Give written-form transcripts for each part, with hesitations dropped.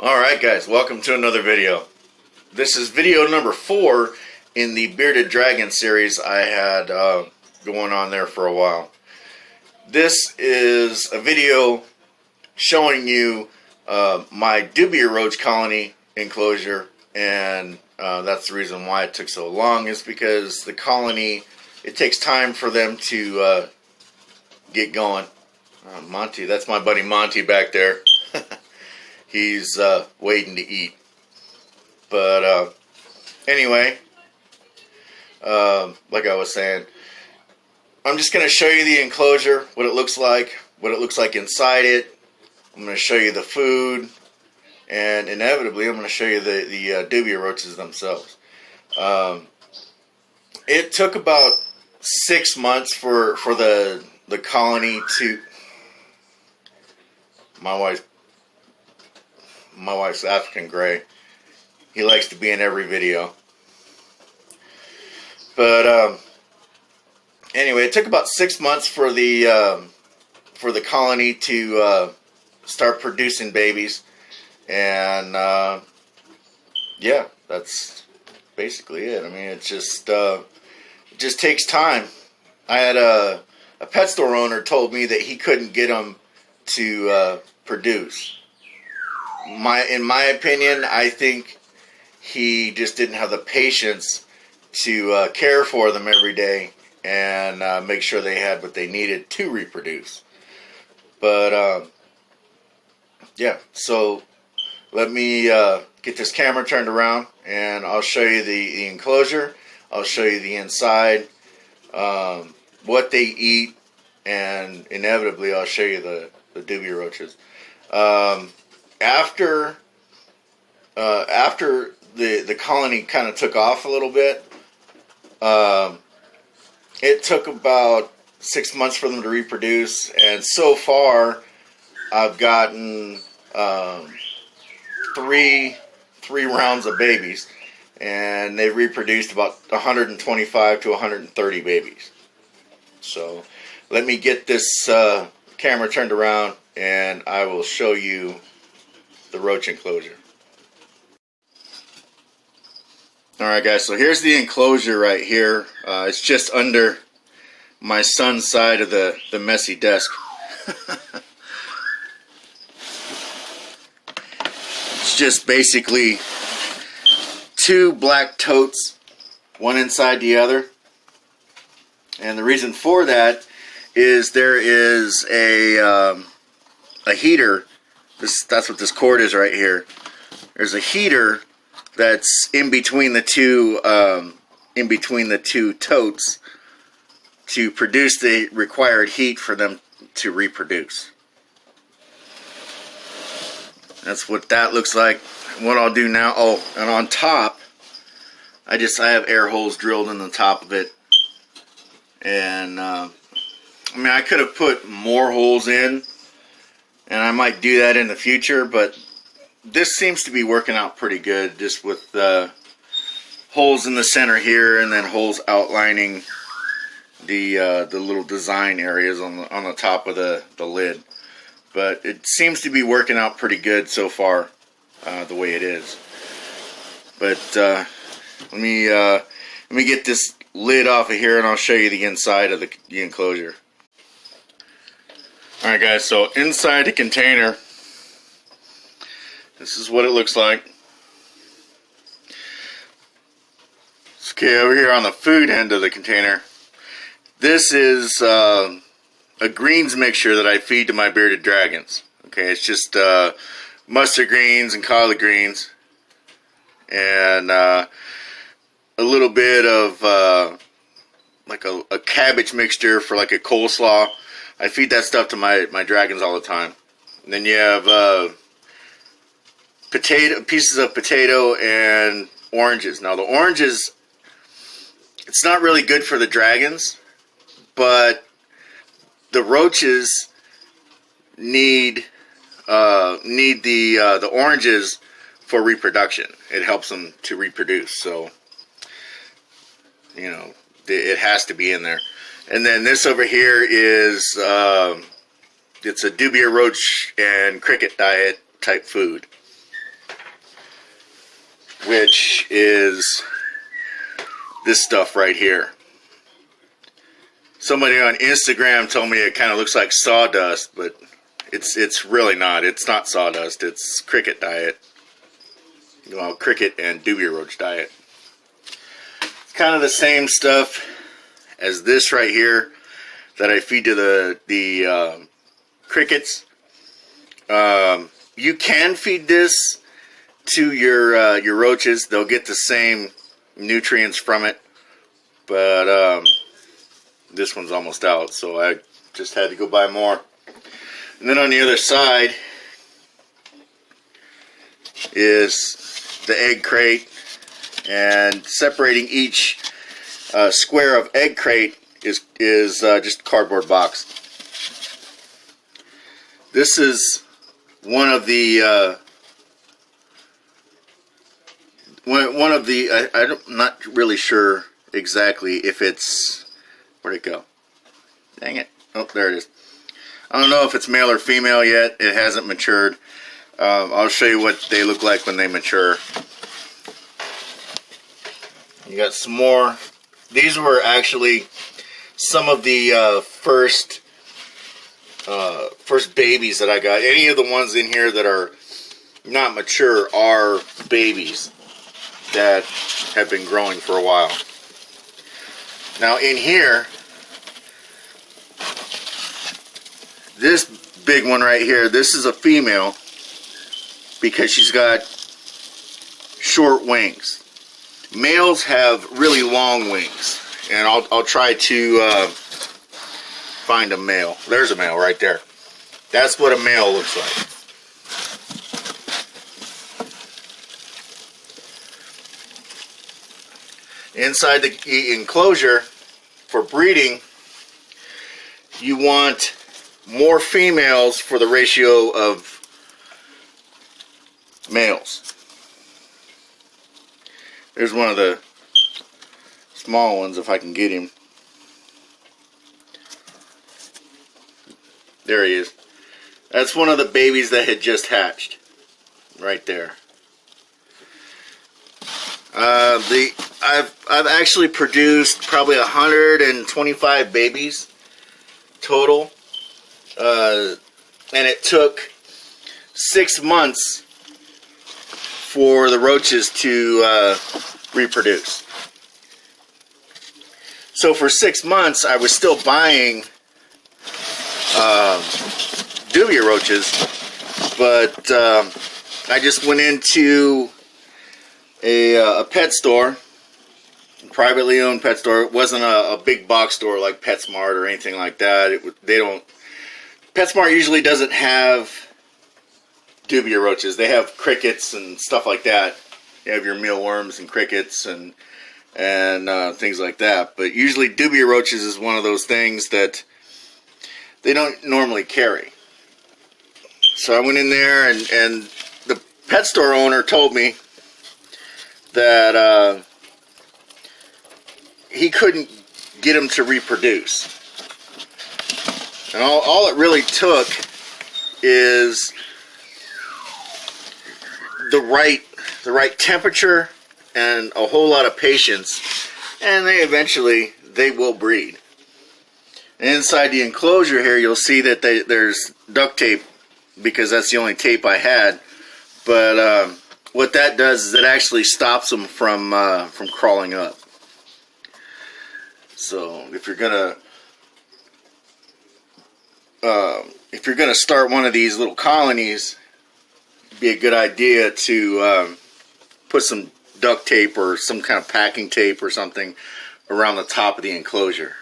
Alright guys, welcome to another video. This is video number 4 in the Bearded Dragon series I had going on there for a while. This is a video showing you my Dubia Roach colony enclosure, and that's the reason why it took so long, is because the colony, it takes time for them to get going. Monty, that's my buddy Monty back there. He's waiting to eat. But anyway, like I was saying, I'm just going to show you the enclosure, what it looks like inside it. I'm going to show you the food, and inevitably I'm going to show you the Dubia roaches themselves. It took about 6 months for the colony to... My wife's African Gray. He likes to be in every video. But anyway, it took about 6 months for the colony to start producing babies, and yeah, that's basically it. I mean, it just takes time. I had a pet store owner told me that he couldn't get them to produce. In my opinion, I think he just didn't have the patience to care for them every day and make sure they had what they needed to reproduce. But yeah, so let me get this camera turned around, and I'll show you the enclosure. I'll show you the inside, what they eat, and inevitably I'll show you the Dubia roaches. After the colony kind of took off a little bit, it took about 6 months for them to reproduce, and so far I've gotten three rounds of babies, and they've reproduced about 125 to 130 babies. So let me get this camera turned around, and I will show you the roach enclosure. Alright guys, so here's the enclosure right here. It's just under my son's side of the messy desk. It's just basically 2 black totes, one inside the other. And the reason for that is there is a heater. That's what this cord is right here. There's a heater that's in between the two totes to produce the required heat for them to reproduce. That's what that looks like. What I'll do now, oh, and on top, I have air holes drilled in the top of it, and I mean, I could have put more holes in, and I might do that in the future, but this seems to be working out pretty good, just with holes in the center here, and then holes outlining the little design areas on the top of the lid. But it seems to be working out pretty good so far, the way it is. But let me get this lid off of here, and I'll show you the inside of the enclosure. Alright guys, so inside the container, this is what it looks like. Okay, over here on the food end of the container, this is a greens mixture that I feed to my bearded dragons. Okay, it's just mustard greens and collard greens, and a little bit of like a cabbage mixture for like a coleslaw. I feed that stuff to my dragons all the time. And then you have pieces of potato and oranges. Now the oranges, it's not really good for the dragons, but the roaches need the oranges for reproduction. It helps them to reproduce, so you know it has to be in there. And then this over here is it's a Dubia Roach and cricket diet type food. which is this stuff right here. Somebody on Instagram told me it kind of looks like sawdust, but it's really not. It's not sawdust. It's cricket diet. Well, cricket and Dubia Roach diet. It's kind of the same stuff as this right here that I feed to the crickets. You can feed this to your roaches. They'll get the same nutrients from it, but this one's almost out, so I just had to go buy more. And then on the other side is the egg crate, and separating each square of egg crate is just a cardboard box. This is one of the I'm not really sure exactly if it's, where'd it go? Dang it. Oh, there it is. I don't know if it's male or female yet. It hasn't matured. I'll show you what they look like when they mature. You got some more. These were actually some of the first babies that I got. Any of the ones in here that are not mature are babies that have been growing for a while. Now in here, this big one right here, this is a female because she's got short wings. Males have really long wings, and I'll try to find a male. There's a male right there. That's what a male looks like. Inside the enclosure for breeding, you want more females for the ratio of males. There's one of the small ones, if I can get him. There he is. That's one of the babies that had just hatched. Right there. I've actually produced probably 125 babies total. And it took 6 months for the roaches to reproduce. So for 6 months I was still buying Dubia roaches, but I just went into a pet store, privately owned pet store. It wasn't a big box store like PetSmart or anything like that. PetSmart usually doesn't have Dubia roaches. They have crickets and stuff like that. You have your mealworms and crickets and things like that. But usually Dubia roaches is one of those things that they don't normally carry. So I went in there, and the pet store owner told me that he couldn't get them to reproduce. And all it really took is the right temperature and a whole lot of patience, and they will breed. And inside the enclosure here, you'll see that there's duct tape, because that's the only tape I had. But what that does is it actually stops them from crawling up. So if you're gonna start one of these little colonies, it'd be a good idea to put some duct tape or some kind of packing tape or something around the top of the enclosure.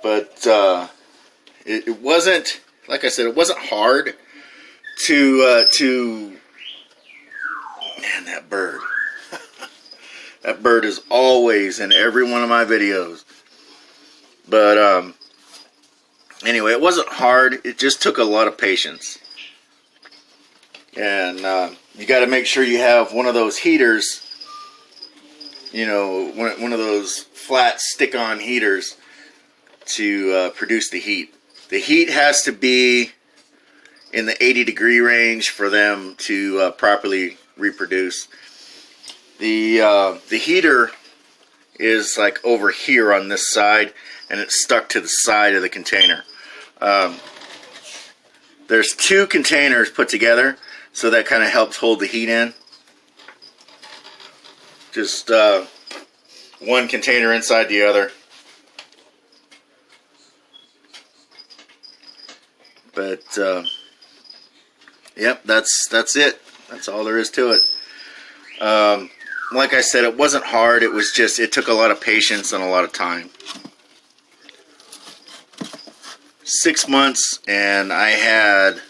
But it wasn't, like I said, it wasn't hard to man, that bird. That bird is always in every one of my videos. But anyway, it wasn't hard. It just took a lot of patience. And you got to make sure you have one of those heaters, you know, one of those flat stick-on heaters to produce the heat. The heat has to be in the 80-degree range for them to properly reproduce. The heater is like over here on this side, and it's stuck to the side of the container. There's two containers put together, so that kind of helps hold the heat in. Just one container inside the other. But yep, that's it. That's all there is to it. Like I said, it wasn't hard. It was just, it took a lot of patience and a lot of time. 6 months, and I had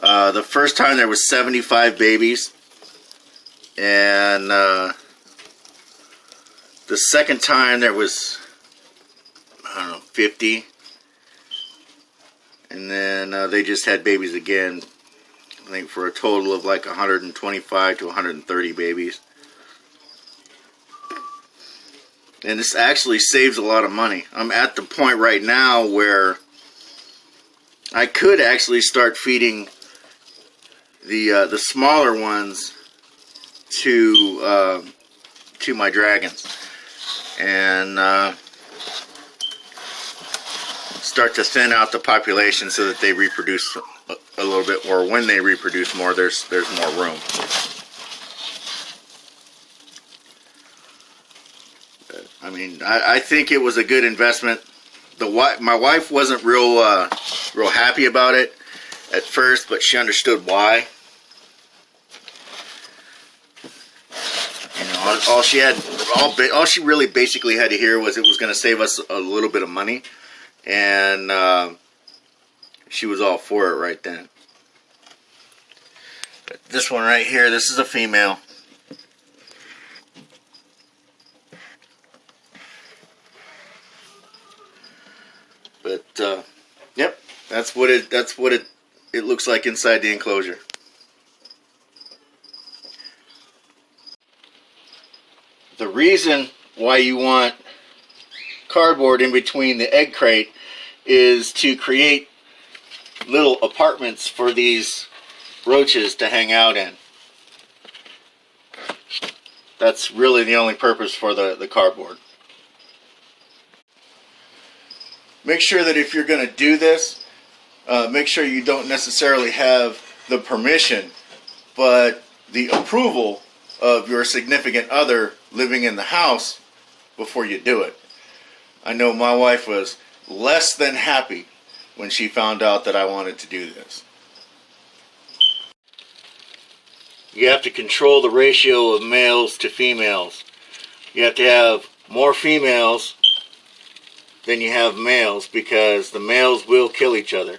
the first time there was 75 babies, and the second time there was, I don't know, 50, and then they just had babies again, I think for a total of like 125 to 130 babies. And this actually saves a lot of money. I'm at the point right now where I could actually start feeding the smaller ones to my dragons, and start to thin out the population so that they reproduce a little bit, or when they reproduce more, there's more room. I mean, I think it was a good investment. My wife wasn't real happy about it at first, but she understood why. You know, all she really basically had to hear was it was going to save us a little bit of money, and she was all for it right then. But this one right here, this is a female. But yep, that's what it looks like inside the enclosure. The reason why you want cardboard in between the egg crate is to create little apartments for these roaches to hang out in. That's really the only purpose for the cardboard. Make sure that if you're going to do this, make sure you don't necessarily have the permission, but the approval of your significant other living in the house before you do it. I know my wife was less than happy when she found out that I wanted to do this. You have to control the ratio of males to females. You have to have more females than you have males, because the males will kill each other.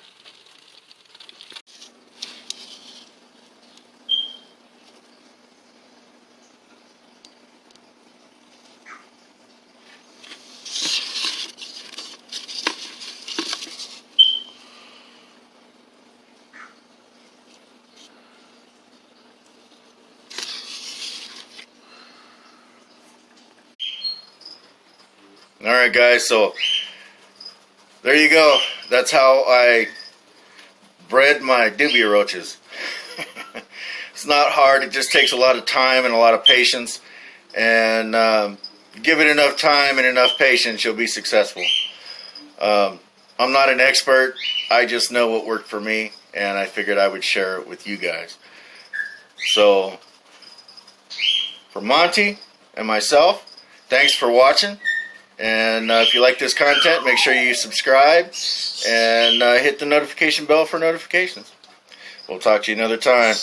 Alright guys, so there you go. That's how I bred my Dubia roaches. It's not hard. It just takes a lot of time and a lot of patience. And give it enough time and enough patience, you'll be successful. I'm not an expert. I just know what worked for me, and I figured I would share it with you guys. So, for Monty and myself, thanks for watching. And if you like this content, make sure you subscribe and hit the notification bell for notifications. We'll talk to you another time.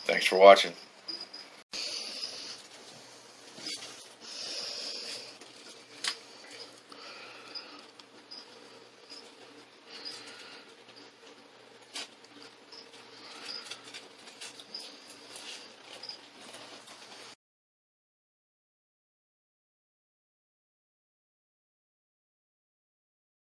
Thanks for watching.